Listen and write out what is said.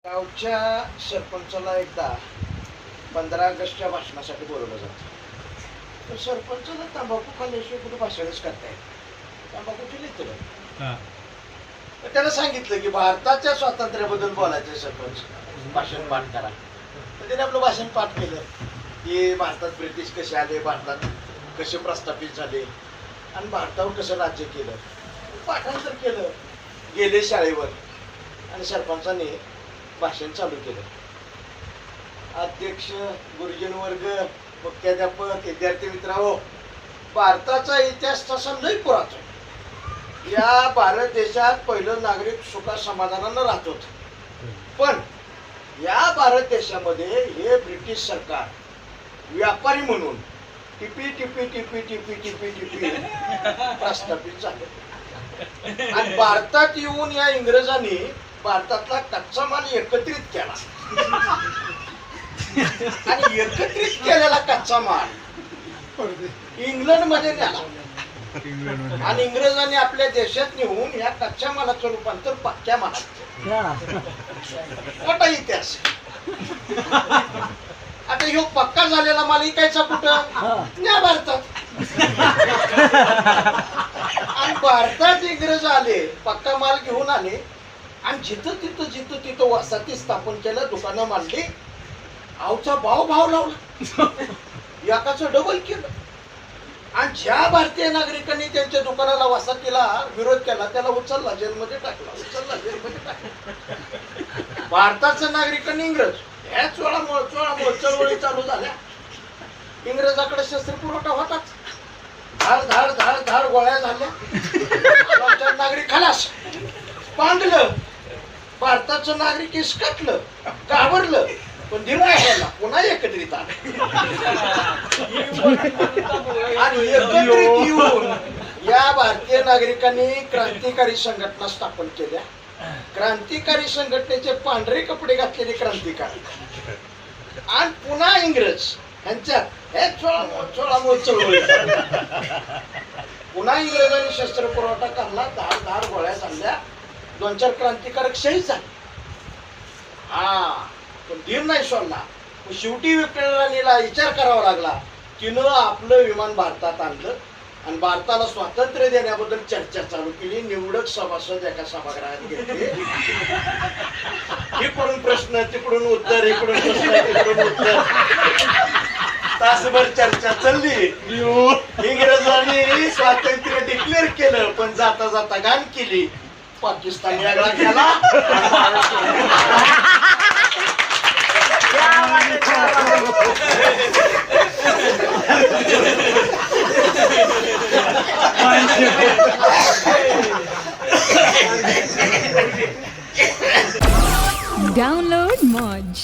गावच्या सरपंचाला एकदा 15 ऑगस्टच्या भाषणासाठी बोलवलं जातं. तर सरपंचाला तंबाखू खाल्ल्याशिवाय कुठे भाषणच करता येईल, तंबाखूची लिहितं. तर त्याला सांगितलं की भारताच्या स्वातंत्र्याबद्दल बोलायचं सरपंच, भाषण पाठ करा. तर त्याने आपलं भाषण पाठ केलं की भारतात ब्रिटिश कसे आले, भारतात कसे प्रस्थापित झाले आणि भारतावर कसं राज्य केलं. पाठांतर केलं. गेले शाळेवर आणि सरपंचाने भाषण चालू केलं. अध्यक्ष, गुरुजन वर्ग, मुख्याध्यापक, विद्यार्थी मित्रांनो, भारताचा इतिहास तसा लय पुरातन. या भारत देशात पहिलं नागरिक सुखा समाधानानं राहत होत. पण या भारत देशामध्ये हे ब्रिटिश सरकार व्यापारी म्हणून टिपी टिपी टिपी टिपी टिपी टिपी प्रस्थापित झाले. आणि भारतात येऊन या इंग्रजांनी भारतातला कच्चा माल एकत्रित केला आणि एकत्रित केलेला कच्चा माल इंग्लंड मध्ये नेला आणि इंग्रजांनी आपल्या देशात नेऊन या कच्च्या मालाचं रूपांतर पक्क्या मालात. मोठा इतिहास. आता ह्यो पक्का झालेला माल इकायचा कुठं? या भारतात. आणि भारतात इंग्रज आले, पक्का माल घेऊन आले आणि जिथं तिथं वसाहती स्थापन केलं, दुकानं मांडली, आवचा भाव लावला, याकाचं डबल केलं. आणि ज्या भारतीय नागरिकांनी त्यांच्या दुकानाला वसाहतीला विरोध केला त्याला उचलला, जेलमध्ये टाकला. भारताच्या नागरिकांनी इंग्रज ह्या चोळामोळ चळवळी चालू झाल्या. इंग्रजाकडे शस्त्र पुरवठा होताच. धाड गोळ्या झाल्या. नागरिक खलास, पांगलं. भारताचं नागरिक इसकटलं, घाबरलं, पण दिवस पुन्हा एकत्रित आलं. आणि एकत्रित येऊन या भारतीय नागरिकांनी क्रांतिकारी संघटना स्थापन केल्या. क्रांतिकारी संघटनेचे पांढरे कपडे घातलेले क्रांतिकारी आणि पुन्हा इंग्रज यांच्यात हे चोळामोळ चळवळी. पुन्हा इंग्रजांनी शस्त्र पुरवठा करला, धाड गोळ्या झाल्या, 2-4 क्रांतिकारक शहीद झाले. पण धीर नाही सोडला. शेवटी विक्टोरियाला विचार करावा लागला. तिनं आपलं विमान भारतात आणलं आणि भारताला स्वातंत्र्य देण्याबद्दल चर्चा चालू केली. निवडक सभासद एका सभागृहात घेतले. इकडून प्रश्न, तिकडून उत्तर, इकडून प्रश्न, तिकडून उत्तर. तासभर चर्चा चालली. इंग्रजांनी स्वातंत्र्य डिक्लेअर केलं, पण जाता जाता गान केली. पाकिस्तान वेगळा केला. Download Moj.